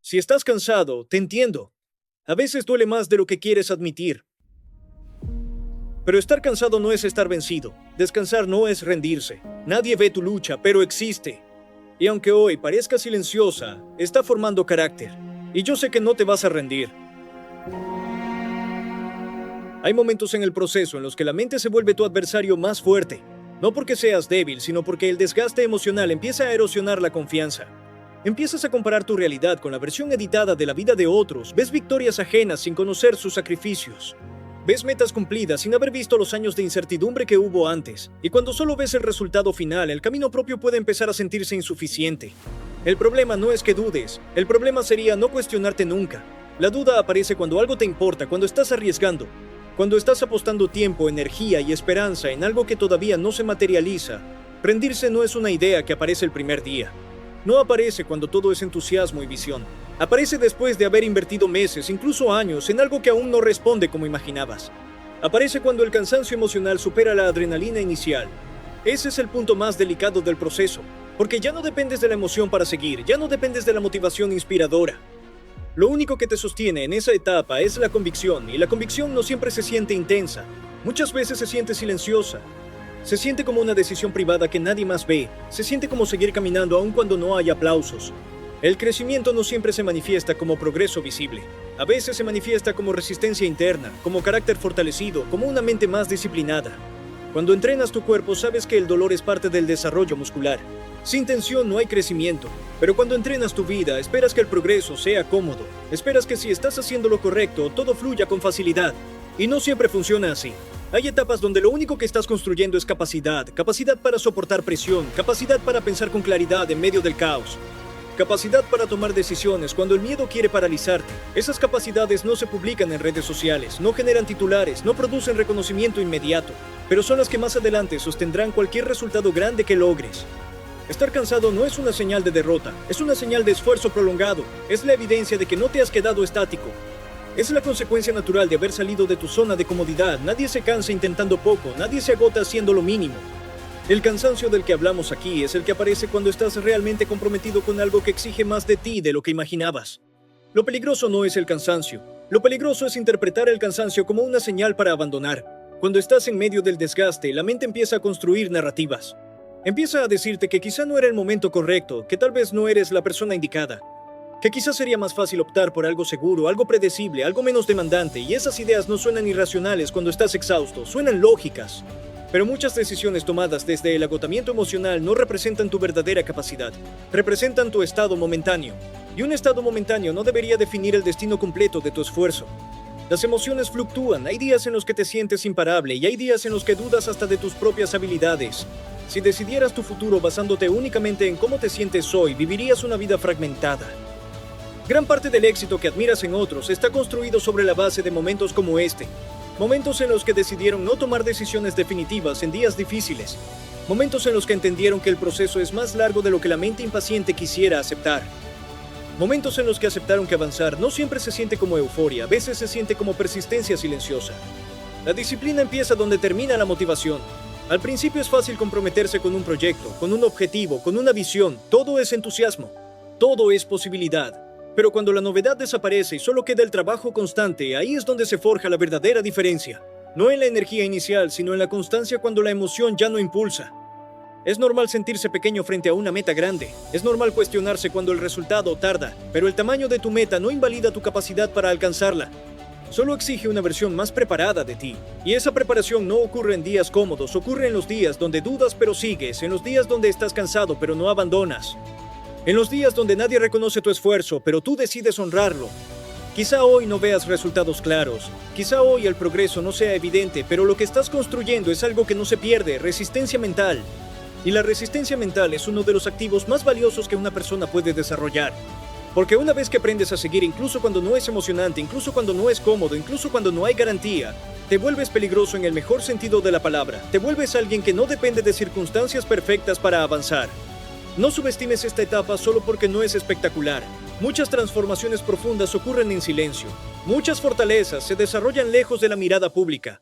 Si estás cansado, te entiendo. A veces duele más de lo que quieres admitir. Pero estar cansado no es estar vencido. Descansar no es rendirse. Nadie ve tu lucha, pero existe. Y aunque hoy parezca silenciosa, está formando carácter. Y yo sé que no te vas a rendir. Hay momentos en el proceso en los que la mente se vuelve tu adversario más fuerte. No porque seas débil, sino porque el desgaste emocional empieza a erosionar la confianza. Empiezas a comparar tu realidad con la versión editada de la vida de otros, ves victorias ajenas sin conocer sus sacrificios. Ves metas cumplidas sin haber visto los años de incertidumbre que hubo antes, y cuando solo ves el resultado final, el camino propio puede empezar a sentirse insuficiente. El problema no es que dudes, el problema sería no cuestionarte nunca. La duda aparece cuando algo te importa, cuando estás arriesgando, cuando estás apostando tiempo, energía y esperanza en algo que todavía no se materializa. Rendirse no es una idea que aparece el primer día. No aparece cuando todo es entusiasmo y visión. Aparece después de haber invertido meses, incluso años, en algo que aún no responde como imaginabas. Aparece cuando el cansancio emocional supera la adrenalina inicial. Ese es el punto más delicado del proceso, porque ya no dependes de la emoción para seguir, ya no dependes de la motivación inspiradora. Lo único que te sostiene en esa etapa es la convicción, y la convicción no siempre se siente intensa. Muchas veces se siente silenciosa. Se siente como una decisión privada que nadie más ve. Se siente como seguir caminando aun cuando no hay aplausos. El crecimiento no siempre se manifiesta como progreso visible. A veces se manifiesta como resistencia interna, como carácter fortalecido, como una mente más disciplinada. Cuando entrenas tu cuerpo, sabes que el dolor es parte del desarrollo muscular. Sin tensión no hay crecimiento, pero cuando entrenas tu vida, esperas que el progreso sea cómodo. Esperas que si estás haciendo lo correcto, todo fluya con facilidad. Y no siempre funciona así. Hay etapas donde lo único que estás construyendo es capacidad, capacidad para soportar presión, capacidad para pensar con claridad en medio del caos, capacidad para tomar decisiones cuando el miedo quiere paralizarte. Esas capacidades no se publican en redes sociales, no generan titulares, no producen reconocimiento inmediato, pero son las que más adelante sostendrán cualquier resultado grande que logres. Estar cansado no es una señal de derrota, es una señal de esfuerzo prolongado, es la evidencia de que no te has quedado estático. Es la consecuencia natural de haber salido de tu zona de comodidad. Nadie se cansa intentando poco, nadie se agota haciendo lo mínimo. El cansancio del que hablamos aquí es el que aparece cuando estás realmente comprometido con algo que exige más de ti de lo que imaginabas. Lo peligroso no es el cansancio. Lo peligroso es interpretar el cansancio como una señal para abandonar. Cuando estás en medio del desgaste, la mente empieza a construir narrativas. Empieza a decirte que quizá no era el momento correcto, que tal vez no eres la persona indicada, que quizás sería más fácil optar por algo seguro, algo predecible, algo menos demandante, y esas ideas no suenan irracionales cuando estás exhausto, suenan lógicas. Pero muchas decisiones tomadas desde el agotamiento emocional no representan tu verdadera capacidad, representan tu estado momentáneo. Y un estado momentáneo no debería definir el destino completo de tu esfuerzo. Las emociones fluctúan, hay días en los que te sientes imparable y hay días en los que dudas hasta de tus propias habilidades. Si decidieras tu futuro basándote únicamente en cómo te sientes hoy, vivirías una vida fragmentada. Gran parte del éxito que admiras en otros está construido sobre la base de momentos como este. Momentos en los que decidieron no tomar decisiones definitivas en días difíciles. Momentos en los que entendieron que el proceso es más largo de lo que la mente impaciente quisiera aceptar. Momentos en los que aceptaron que avanzar no siempre se siente como euforia, a veces se siente como persistencia silenciosa. La disciplina empieza donde termina la motivación. Al principio es fácil comprometerse con un proyecto, con un objetivo, con una visión. Todo es entusiasmo. Todo es posibilidad. Pero cuando la novedad desaparece y solo queda el trabajo constante, ahí es donde se forja la verdadera diferencia. No en la energía inicial, sino en la constancia cuando la emoción ya no impulsa. Es normal sentirse pequeño frente a una meta grande. Es normal cuestionarse cuando el resultado tarda, pero el tamaño de tu meta no invalida tu capacidad para alcanzarla. Solo exige una versión más preparada de ti. Y esa preparación no ocurre en días cómodos, ocurre en los días donde dudas pero sigues, en los días donde estás cansado pero no abandonas. En los días donde nadie reconoce tu esfuerzo, pero tú decides honrarlo. Quizá hoy no veas resultados claros, quizá hoy el progreso no sea evidente, pero lo que estás construyendo es algo que no se pierde, resistencia mental. Y la resistencia mental es uno de los activos más valiosos que una persona puede desarrollar. Porque una vez que aprendes a seguir incluso cuando no es emocionante, incluso cuando no es cómodo, incluso cuando no hay garantía, te vuelves peligroso en el mejor sentido de la palabra. Te vuelves alguien que no depende de circunstancias perfectas para avanzar. No subestimes esta etapa solo porque no es espectacular. Muchas transformaciones profundas ocurren en silencio. Muchas fortalezas se desarrollan lejos de la mirada pública.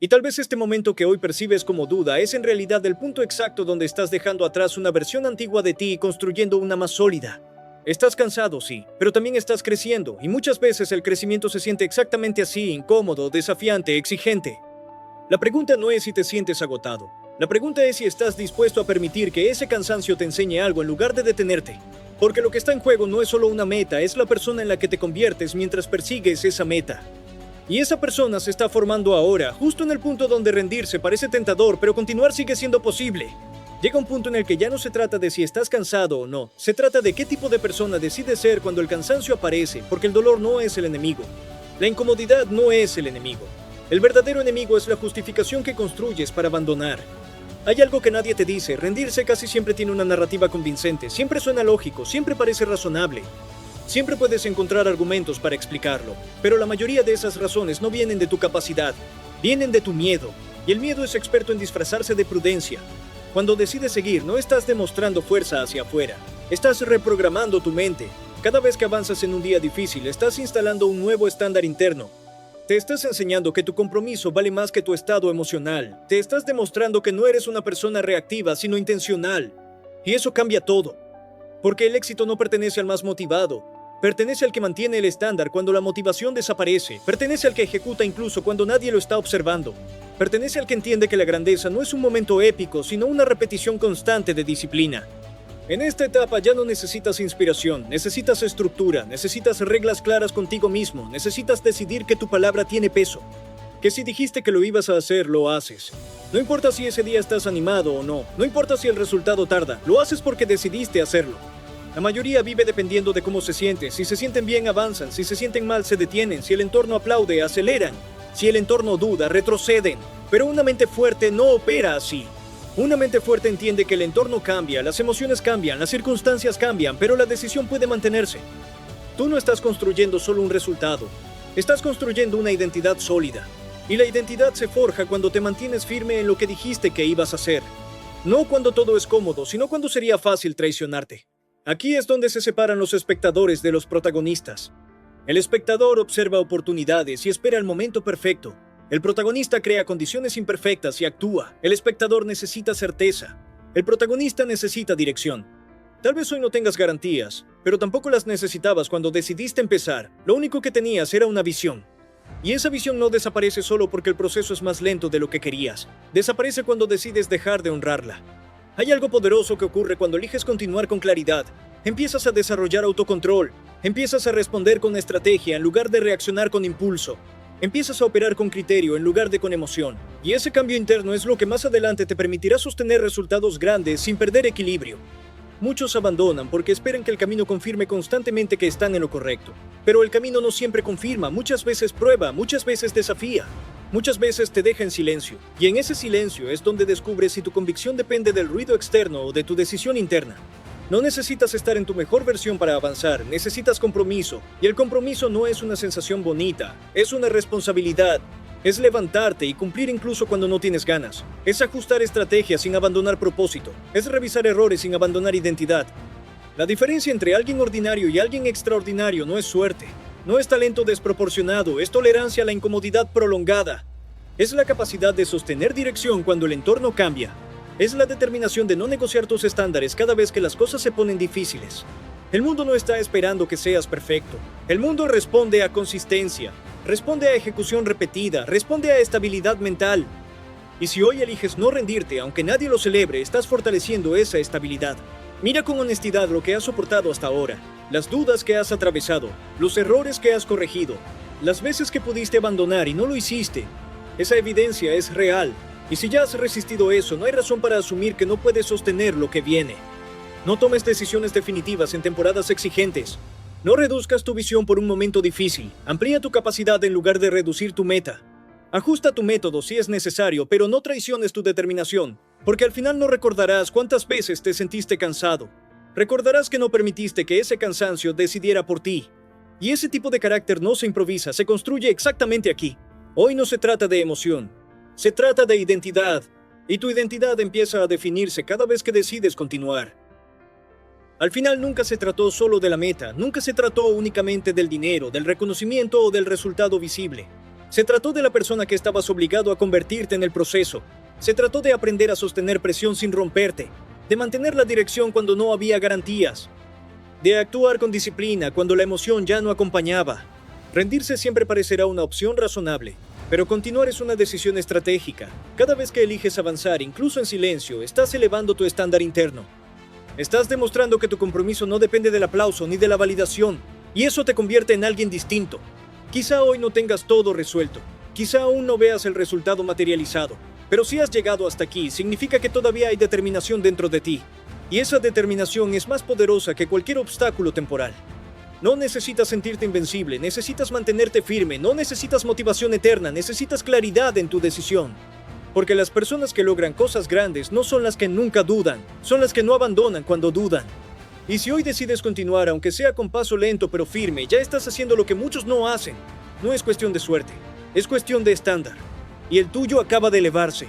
Y tal vez este momento que hoy percibes como duda es en realidad el punto exacto donde estás dejando atrás una versión antigua de ti y construyendo una más sólida. Estás cansado, sí, pero también estás creciendo, y muchas veces el crecimiento se siente exactamente así, incómodo, desafiante, exigente. La pregunta no es si te sientes agotado. La pregunta es si estás dispuesto a permitir que ese cansancio te enseñe algo en lugar de detenerte. Porque lo que está en juego no es solo una meta, es la persona en la que te conviertes mientras persigues esa meta. Y esa persona se está formando ahora, justo en el punto donde rendirse parece tentador, pero continuar sigue siendo posible. Llega un punto en el que ya no se trata de si estás cansado o no, se trata de qué tipo de persona decides ser cuando el cansancio aparece, porque el dolor no es el enemigo. La incomodidad no es el enemigo. El verdadero enemigo es la justificación que construyes para abandonar. Hay algo que nadie te dice, rendirse casi siempre tiene una narrativa convincente, siempre suena lógico, siempre parece razonable. Siempre puedes encontrar argumentos para explicarlo, pero la mayoría de esas razones no vienen de tu capacidad, vienen de tu miedo, y el miedo es experto en disfrazarse de prudencia. Cuando decides seguir, no estás demostrando fuerza hacia afuera, estás reprogramando tu mente. Cada vez que avanzas en un día difícil, estás instalando un nuevo estándar interno. Te estás enseñando que tu compromiso vale más que tu estado emocional. Te estás demostrando que no eres una persona reactiva, sino intencional. Y eso cambia todo. Porque el éxito no pertenece al más motivado. Pertenece al que mantiene el estándar cuando la motivación desaparece. Pertenece al que ejecuta incluso cuando nadie lo está observando. Pertenece al que entiende que la grandeza no es un momento épico, sino una repetición constante de disciplina. En esta etapa ya no necesitas inspiración, necesitas estructura, necesitas reglas claras contigo mismo, necesitas decidir que tu palabra tiene peso. Que si dijiste que lo ibas a hacer, lo haces. No importa si ese día estás animado o no, no importa si el resultado tarda, lo haces porque decidiste hacerlo. La mayoría vive dependiendo de cómo se siente. Si se sienten bien, avanzan. Si se sienten mal, se detienen. Si el entorno aplaude, aceleran. Si el entorno duda, retroceden. Pero una mente fuerte no opera así. Una mente fuerte entiende que el entorno cambia, las emociones cambian, las circunstancias cambian, pero la decisión puede mantenerse. Tú no estás construyendo solo un resultado. Estás construyendo una identidad sólida. Y la identidad se forja cuando te mantienes firme en lo que dijiste que ibas a hacer. No cuando todo es cómodo, sino cuando sería fácil traicionarte. Aquí es donde se separan los espectadores de los protagonistas. El espectador observa oportunidades y espera el momento perfecto. El protagonista crea condiciones imperfectas y actúa. El espectador necesita certeza. El protagonista necesita dirección. Tal vez hoy no tengas garantías, pero tampoco las necesitabas cuando decidiste empezar. Lo único que tenías era una visión. Y esa visión no desaparece solo porque el proceso es más lento de lo que querías. Desaparece cuando decides dejar de honrarla. Hay algo poderoso que ocurre cuando eliges continuar con claridad. Empiezas a desarrollar autocontrol. Empiezas a responder con estrategia en lugar de reaccionar con impulso. Empiezas a operar con criterio en lugar de con emoción. Y ese cambio interno es lo que más adelante te permitirá sostener resultados grandes sin perder equilibrio. Muchos abandonan porque esperan que el camino confirme constantemente que están en lo correcto. Pero el camino no siempre confirma, muchas veces prueba, muchas veces desafía. Muchas veces te deja en silencio, y en ese silencio es donde descubres si tu convicción depende del ruido externo o de tu decisión interna. No necesitas estar en tu mejor versión para avanzar, necesitas compromiso, y el compromiso no es una sensación bonita, es una responsabilidad. Es levantarte y cumplir incluso cuando no tienes ganas. Es ajustar estrategias sin abandonar propósito. Es revisar errores sin abandonar identidad. La diferencia entre alguien ordinario y alguien extraordinario no es suerte. No es talento desproporcionado, es tolerancia a la incomodidad prolongada. Es la capacidad de sostener dirección cuando el entorno cambia. Es la determinación de no negociar tus estándares cada vez que las cosas se ponen difíciles. El mundo no está esperando que seas perfecto. El mundo responde a consistencia, responde a ejecución repetida, responde a estabilidad mental. Y si hoy eliges no rendirte, aunque nadie lo celebre, estás fortaleciendo esa estabilidad. Mira con honestidad lo que has soportado hasta ahora, las dudas que has atravesado, los errores que has corregido, las veces que pudiste abandonar y no lo hiciste. Esa evidencia es real, y si ya has resistido eso, no hay razón para asumir que no puedes sostener lo que viene. No tomes decisiones definitivas en temporadas exigentes. No reduzcas tu visión por un momento difícil. Amplía tu capacidad en lugar de reducir tu meta. Ajusta tu método si es necesario, pero no traiciones tu determinación, porque al final no recordarás cuántas veces te sentiste cansado. Recordarás que no permitiste que ese cansancio decidiera por ti. Y ese tipo de carácter no se improvisa, se construye exactamente aquí. Hoy no se trata de emoción, se trata de identidad. Y tu identidad empieza a definirse cada vez que decides continuar. Al final nunca se trató solo de la meta, nunca se trató únicamente del dinero, del reconocimiento o del resultado visible. Se trató de la persona que estabas obligado a convertirte en el proceso. Se trató de aprender a sostener presión sin romperte, de mantener la dirección cuando no había garantías, de actuar con disciplina cuando la emoción ya no acompañaba. Rendirse siempre parecerá una opción razonable, pero continuar es una decisión estratégica. Cada vez que eliges avanzar, incluso en silencio, estás elevando tu estándar interno. Estás demostrando que tu compromiso no depende del aplauso ni de la validación, y eso te convierte en alguien distinto. Quizá hoy no tengas todo resuelto, quizá aún no veas el resultado materializado, pero si has llegado hasta aquí, significa que todavía hay determinación dentro de ti, y esa determinación es más poderosa que cualquier obstáculo temporal. No necesitas sentirte invencible, necesitas mantenerte firme, no necesitas motivación eterna, necesitas claridad en tu decisión. Porque las personas que logran cosas grandes no son las que nunca dudan, son las que no abandonan cuando dudan. Y si hoy decides continuar, aunque sea con paso lento pero firme, ya estás haciendo lo que muchos no hacen. No es cuestión de suerte, es cuestión de estándar. Y el tuyo acaba de elevarse.